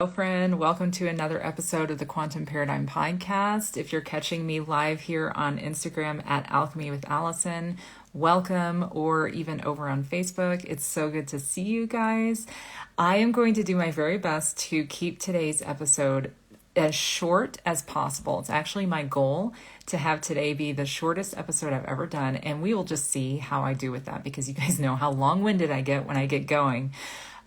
Hello, friend. Welcome to another episode of the Quantum Paradigm Podcast. If you're catching me live here on Instagram at Alchemy with Allison, welcome, or even over on Facebook. It's so good to see you guys. I am going to do my very best to keep today's episode as short as possible. It's actually my goal to have today be the shortest episode I've ever done, and we will just see how I do with that because you guys know how long-winded I get when I get going.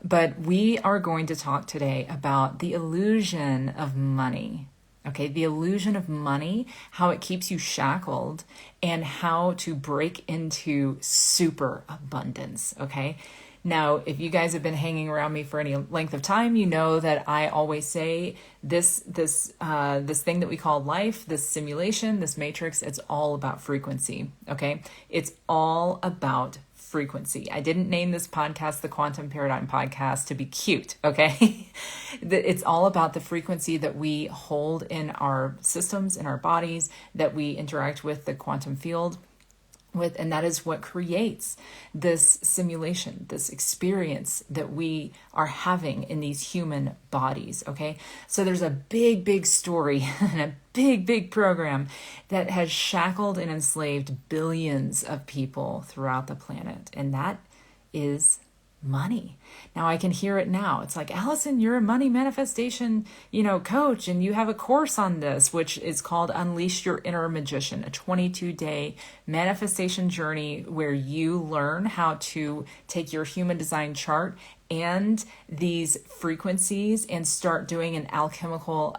But we are going to talk today about the illusion of money. Okay, the illusion of money, how it keeps you shackled, and how to break into super abundance. Okay. Now, if you guys have been hanging around me for any length of time, you know that I always say this thing that we call life, this simulation, this matrix, it's all about frequency. Okay, it's all about frequency. I didn't name this podcast the Quantum Paradigm Podcast to be cute, okay? It's all about the frequency that we hold in our systems, in our bodies, that we interact with the quantum field with, and that is what creates this simulation, this experience that we are having in these human bodies, okay? So there's a big story and a big program that has shackled and enslaved billions of people throughout the planet, and that is money. Now I can hear it now. It's like, Allison, you're a money manifestation, coach, and you have a course on this, which is called Unleash Your Inner Magician, a 22-day manifestation journey where you learn how to take your human design chart and these frequencies and start doing an alchemical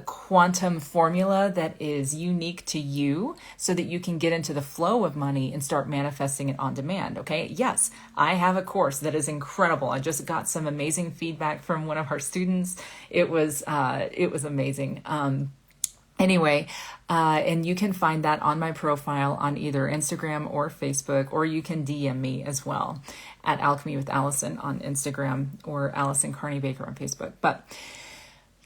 quantum formula that is unique to you so that you can get into the flow of money and start manifesting it on demand. Okay. Yes, I have a course that is incredible. I just got some amazing feedback from one of our students. It was amazing. Anyway, and you can find that on my profile on either Instagram or Facebook, or you can DM me as well at Alchemy with Allison on Instagram or Allison Carney Baker on Facebook. But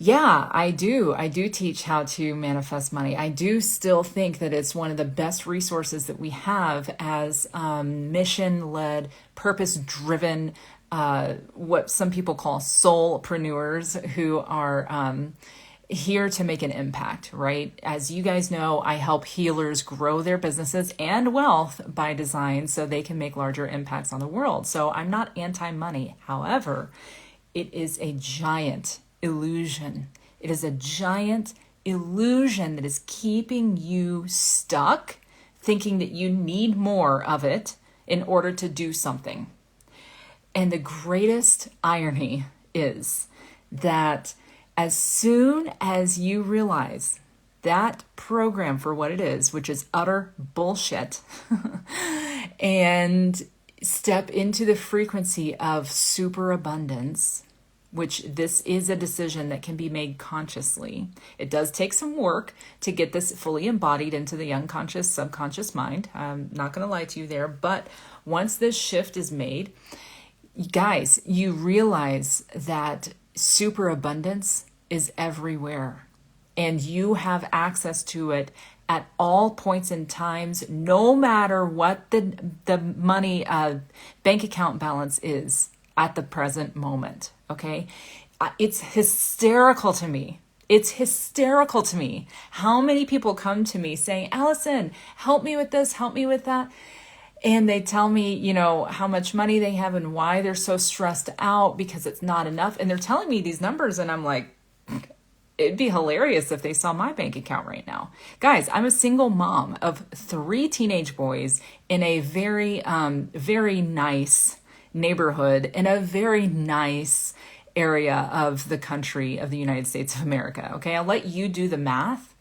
yeah, I do teach how to manifest money. I do still think that it's one of the best resources that we have as mission-led, purpose-driven, what some people call soulpreneurs who are here to make an impact, right? As you guys know, I help healers grow their businesses and wealth by design so they can make larger impacts on the world. So I'm not anti-money. However, it is a giant illusion. It is a giant illusion that is keeping you stuck, thinking that you need more of it in order to do something. And the greatest irony is that as soon as you realize that program for what it is, which is utter bullshit, and step into the frequency of superabundance, which this is a decision that can be made consciously. It does take some work to get this fully embodied into the unconscious, subconscious mind. I'm not going to lie to you there, but once this shift is made, guys, you realize that superabundance is everywhere and you have access to it at all points in times, no matter what the money bank account balance is at the present moment. Okay. It's hysterical to me. It's hysterical to me how many people come to me saying, Allison, help me with this, help me with that. And they tell me, how much money they have and why they're so stressed out because it's not enough. And they're telling me these numbers and I'm like, it'd be hilarious if they saw my bank account right now. Guys, I'm a single mom of 3 teenage boys in a very, very nice neighborhood in a very nice area of the country of the United States of America. Okay, I'll let you do the math.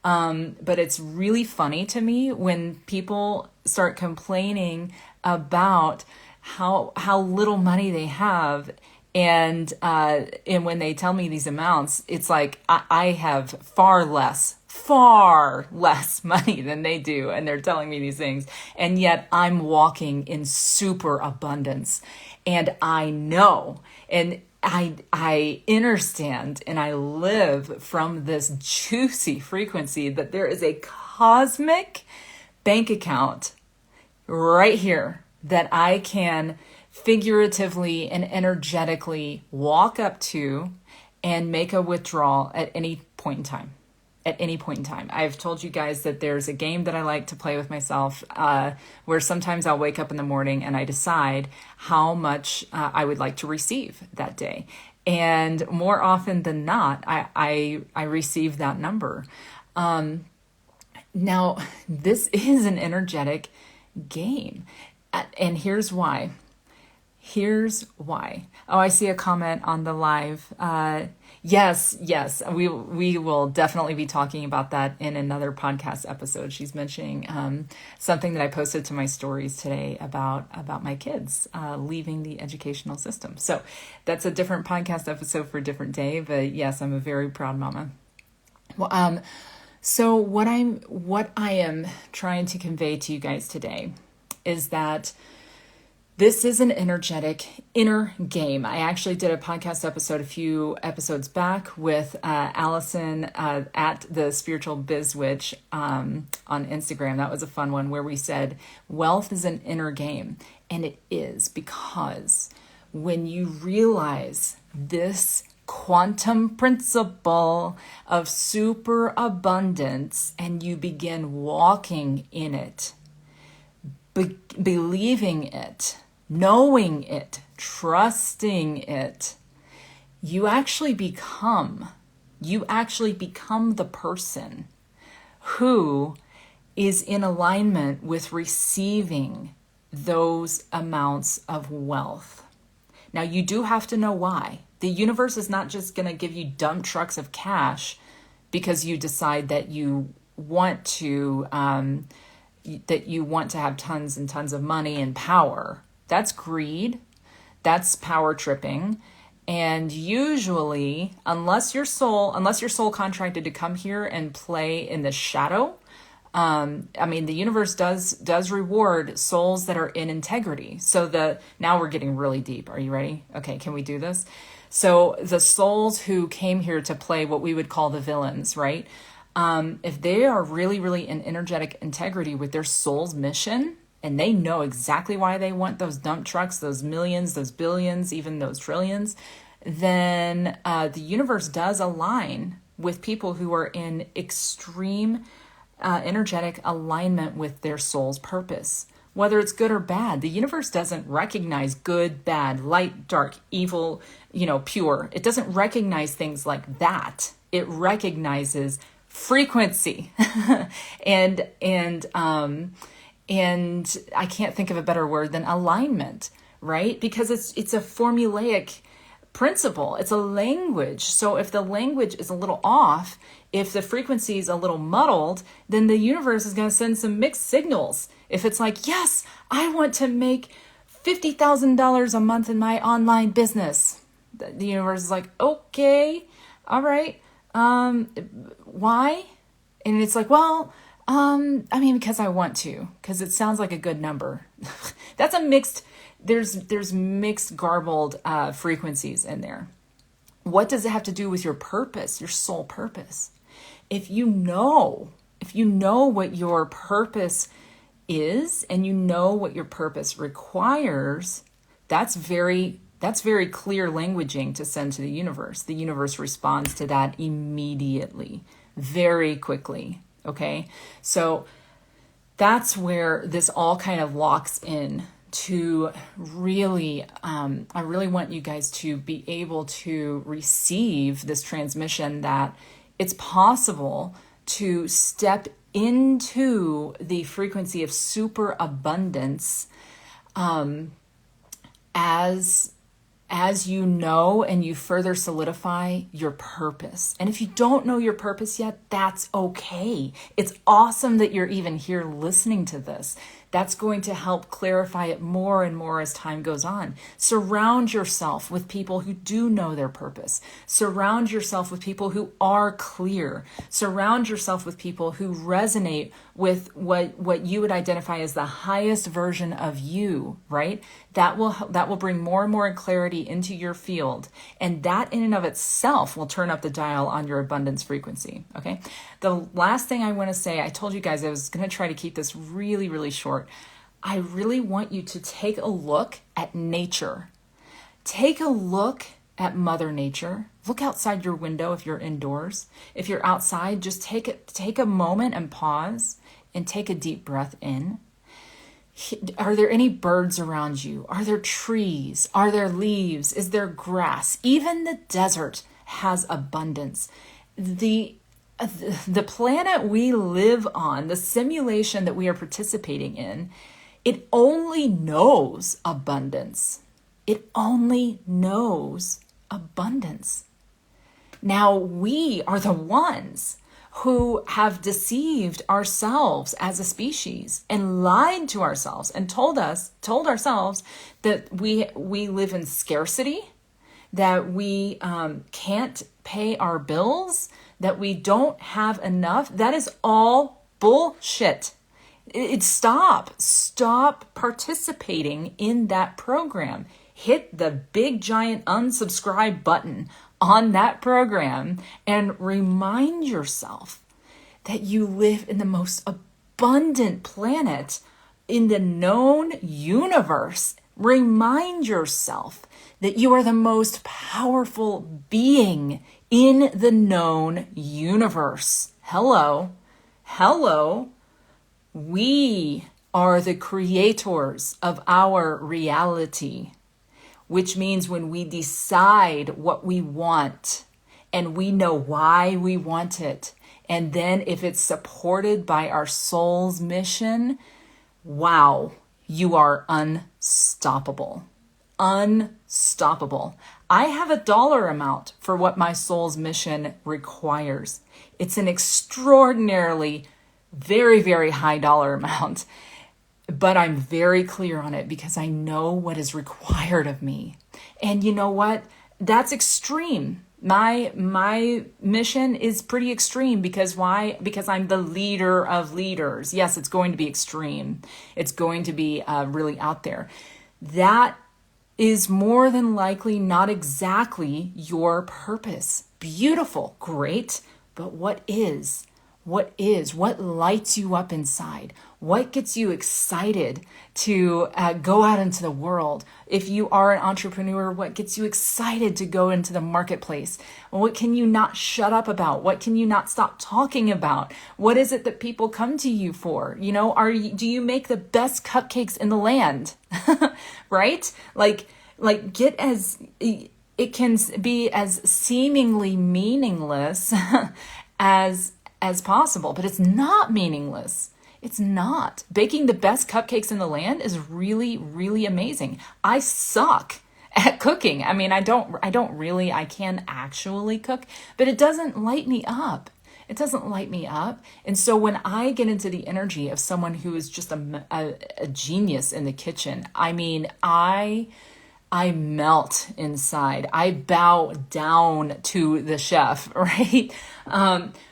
But it's really funny to me when people start complaining about how little money they have. And when they tell me these amounts, it's like I have far less money than they do. And they're telling me these things. And yet I'm walking in super abundance. And I know, and I understand, and I live from this juicy frequency that there is a cosmic bank account right here that I can figuratively and energetically walk up to and make a withdrawal at any point in time. At any point in time. I've told you guys that there's a game that I like to play with myself where sometimes I'll wake up in the morning and I decide how much I would like to receive that day. And more often than not, I receive that number. Now, this is an energetic game. And here's why. Here's why. Oh, I see a comment on the live. Yes, we will definitely be talking about that in another podcast episode. She's mentioning something that I posted to my stories today about my kids leaving the educational system. So that's a different podcast episode for a different day. But yes, I'm a very proud mama. Well, so what I am trying to convey to you guys today is that this is an energetic inner game. I actually did a podcast episode a few episodes back with Allison at the Spiritual Biz Witch on Instagram. That was a fun one where we said wealth is an inner game. And it is, because when you realize this quantum principle of superabundance and you begin walking in it, believing it, knowing it, trusting it, you actually become the person who is in alignment with receiving those amounts of wealth. Now, you do have to know why. The universe is not just going to give you dump trucks of cash because you decide that you want to have tons and tons of money and power. That's greed. That's power tripping. And usually, unless your soul contracted to come here and play in the shadow, the universe does reward souls that are in integrity. So now we're getting really deep. Are you ready? Okay, can we do this? So the souls who came here to play what we would call the villains, right? If they are really, really in energetic integrity with their soul's mission, and they know exactly why they want those dump trucks, those millions, those billions, even those trillions, then the universe does align with people who are in extreme energetic alignment with their soul's purpose. Whether it's good or bad, the universe doesn't recognize good, bad, light, dark, evil, pure. It doesn't recognize things like that. It recognizes frequency. and I can't think of a better word than alignment, right? Because it's a formulaic principle. It's a language. So if the language is a little off, if the frequency is a little muddled, then the universe is going to send some mixed signals. If it's like, yes, I want to make $50,000 a month in my online business, the universe is like, okay, all right. Why? And it's like, well, because I want to, because it sounds like a good number. That's a mixed, there's mixed garbled frequencies in there. What does it have to do with your purpose, your soul purpose? If you know what your purpose is and you know what your purpose requires, that's very clear languaging to send to the universe. The universe responds to that immediately, very quickly. Okay, so that's where this all kind of locks in to really, I really want you guys to be able to receive this transmission that it's possible to step into the frequency of superabundance as you know and you further solidify your purpose. And if you don't know your purpose yet, that's okay. It's awesome that you're even here listening to this. That's going to help clarify it more and more as time goes on. Surround yourself with people who do know their purpose. Surround yourself with people who are clear. Surround yourself with people who resonate with what you would identify as the highest version of you, right? That will bring more and more clarity into your field. And that in and of itself will turn up the dial on your abundance frequency, okay? The last thing I want to say, I told you guys I was going to try to keep this really, really short. I really want you to take a look at nature. Take a look at Mother Nature. Look outside your window if you're indoors. If you're outside, just take a moment and pause and take a deep breath in. Are there any birds around you? Are there trees? Are there leaves? Is there grass? Even the desert has abundance. The planet we live on, the simulation that we are participating in, it only knows abundance. It only knows abundance. Now we are the ones who have deceived ourselves as a species and lied to ourselves and told ourselves that we live in scarcity, that we can't pay our bills, that we don't have enough. That is all bullshit. Stop participating in that program. Hit the big giant unsubscribe button on that program and remind yourself that you live in the most abundant planet in the known universe. Remind yourself that you are the most powerful being in the known universe. Hello. We are the creators of our reality, which means when we decide what we want and we know why we want it, and then if it's supported by our soul's mission, wow, you are unstoppable. Unstoppable. I have a dollar amount for what my soul's mission requires. It's an extraordinarily very, very high dollar amount, but I'm very clear on it because I know what is required of me. And you know what? That's extreme. My mission is pretty extreme because why? Because I'm the leader of leaders. Yes, it's going to be extreme. It's going to be really out there. That is more than likely not exactly your purpose. Beautiful, great, but what is? What lights you up inside? What gets you excited to go out into the world? If you are an entrepreneur, what gets you excited to go into the marketplace? What can you not shut up about? What can you not stop talking about? What is it that people come to you for? You know, do you make the best cupcakes in the land? Right? Like it can be as seemingly meaningless as possible, but it's not meaningless. It's not. Baking the best cupcakes in the land is really, really amazing. I suck at cooking. I mean, I can actually cook, but it doesn't light me up. It doesn't light me up. And so when I get into the energy of someone who is just a genius in the kitchen, I mean, I melt inside. I bow down to the chef, right?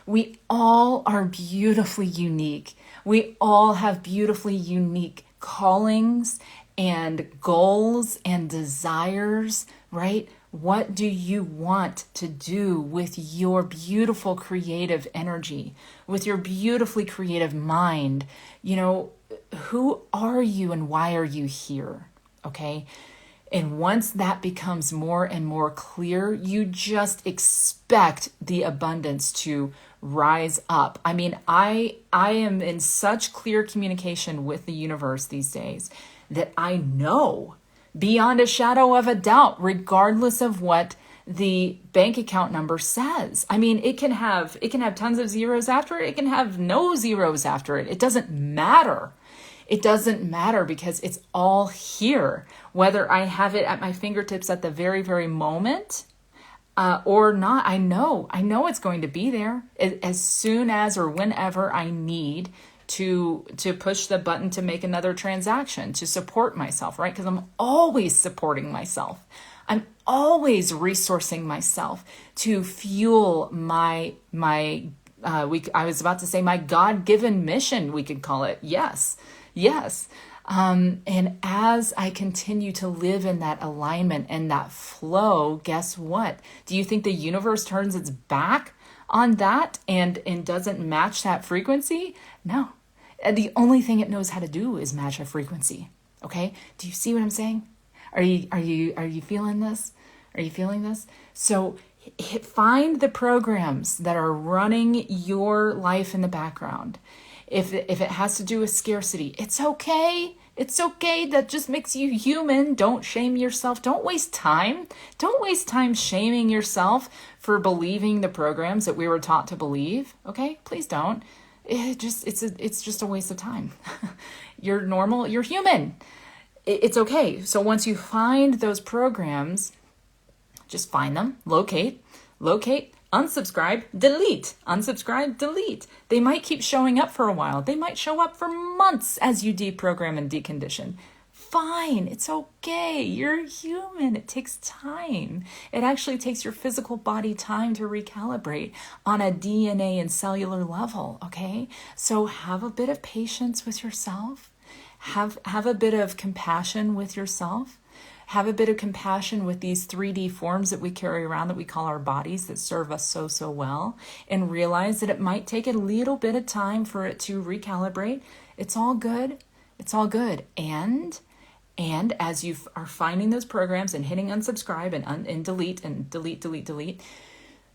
We all are beautifully unique. We all have beautifully unique callings and goals and desires, right? What do you want to do with your beautiful creative energy, with your beautifully creative mind? You know, who are you and why are you here? Okay. And once that becomes more and more clear, you just expect the abundance to rise up. I mean, I am in such clear communication with the universe these days that I know beyond a shadow of a doubt, regardless of what the bank account number says. I mean, it can have tons of zeros after it. It can have no zeros after it. It doesn't matter. It doesn't matter because it's all here, whether I have it at my fingertips at the very, very moment or not. I know it's going to be there as soon as or whenever I need to push the button to make another transaction, to support myself, right? Because I'm always supporting myself. I'm always resourcing myself to fuel my I was about to say my God-given mission, we could call it. Yes. And as I continue to live in that alignment and that flow, guess what? Do you think the universe turns its back on that and doesn't match that frequency? No. And the only thing it knows how to do is match a frequency. Okay? Do you see what I'm saying? Are you feeling this? Are you feeling this? So find the programs that are running your life in the background. If it has to do with scarcity, it's okay. It's okay. That just makes you human. Don't shame yourself. Don't waste time. Don't waste time shaming yourself for believing the programs that we were taught to believe. Okay? Please don't. It's just a waste of time. You're normal. You're human. It's okay. So once you find those programs, just find them, locate, unsubscribe, delete, unsubscribe, delete. They might keep showing up for a while. They might show up for months as you deprogram and decondition. Fine. It's okay. You're human. It takes time. It actually takes your physical body time to recalibrate on a DNA and cellular level. Okay. So have a bit of patience with yourself. Have a bit of compassion with yourself. Have a bit of compassion with these 3D forms that we carry around that we call our bodies that serve us so well, and realize that it might take a little bit of time for it to recalibrate. It's all good. It's all good. And as you are finding those programs and hitting unsubscribe and delete,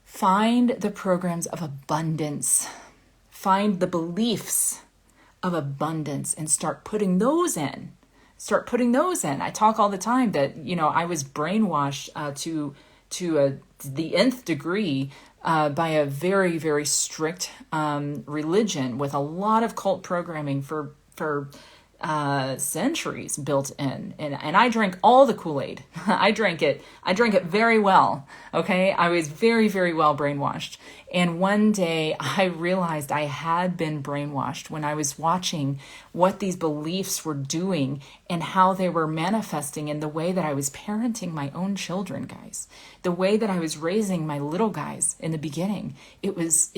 find the programs of abundance. Find the beliefs of abundance and start putting those in. I talk all the time that, I was brainwashed to the nth degree by a very, very strict religion with a lot of cult programming for centuries built in. And I drank all the Kool-Aid. I drank it very well. Okay. I was very, very well brainwashed. And one day I realized I had been brainwashed when I was watching what these beliefs were doing and how they were manifesting in the way that I was parenting my own children, guys. The way that I was raising my little guys in the beginning. It was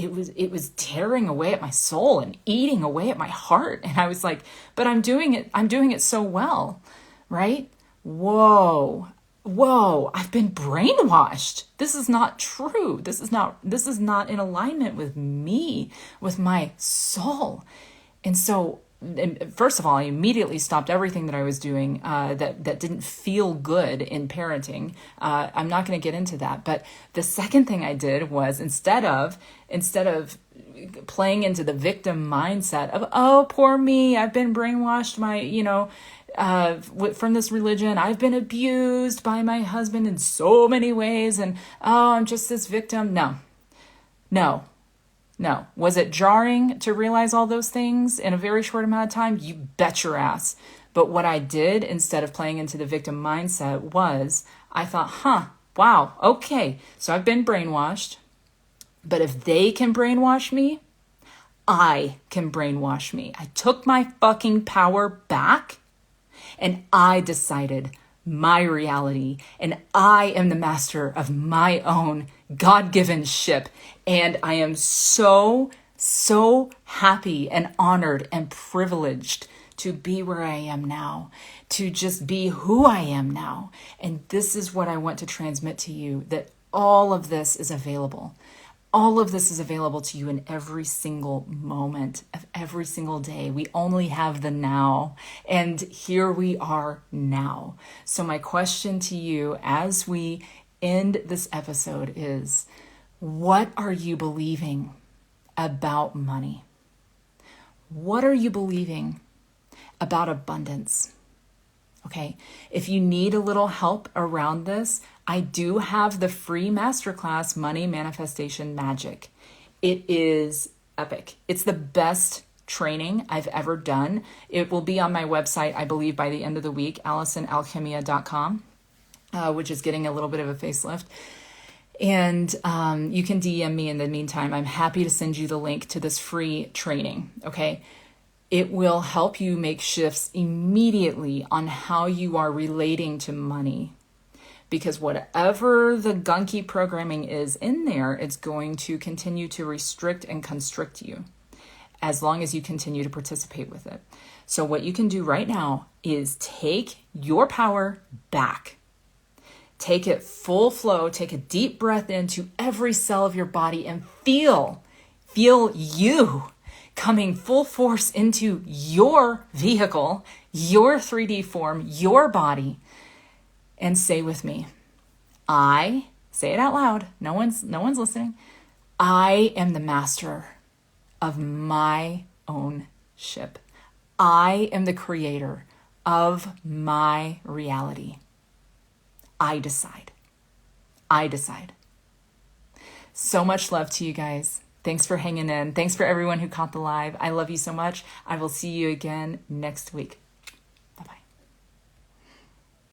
tearing away at my soul and eating away at my heart. And I was like, but I'm doing it so well, right? Whoa, I've been brainwashed. This is not true. This is not in alignment with me, with my soul. And so, first of all, I immediately stopped everything that I was doing that didn't feel good in parenting. I'm not going to get into that. But the second thing I did was instead of playing into the victim mindset of, oh, poor me, I've been brainwashed, from this religion, I've been abused by my husband in so many ways, and I'm just this victim. No. Was it jarring to realize all those things in a very short amount of time? You bet your ass. But what I did instead of playing into the victim mindset was I thought, wow, okay, so I've been brainwashed, but if they can brainwash me, I can brainwash me. I took my fucking power back. And I decided my reality, and I am the master of my own God-given ship. And I am so happy and honored and privileged to be where I am now, to just be who I am now. And this is what I want to transmit to you, that all of this is available. All of this is available to you in every single moment of every single day. We only have the now, and here we are now. So my question to you as we end this episode is, what are you believing about money? What are you believing about abundance? Okay, if you need a little help around this, I do have the free masterclass, Money Manifestation Magic. It is epic. It's the best training I've ever done. It will be on my website, I believe, by the end of the week, AllisonAlchemia.com, which is getting a little bit of a facelift. And you can DM me in the meantime. I'm happy to send you the link to this free training, okay? It will help you make shifts immediately on how you are relating to money. Because whatever the gunky programming is in there, it's going to continue to restrict and constrict you as long as you continue to participate with it. So what you can do right now is take your power back. Take it full flow, take a deep breath into every cell of your body and feel you. coming full force into your vehicle, your 3D form, your body, and say with me, say it out loud. No one's listening. I am the master of my own ship. I am the creator of my reality. I decide. I decide. So much love to you guys. Thanks for hanging in. Thanks for everyone who caught the live. I love you so much. I will see you again next week.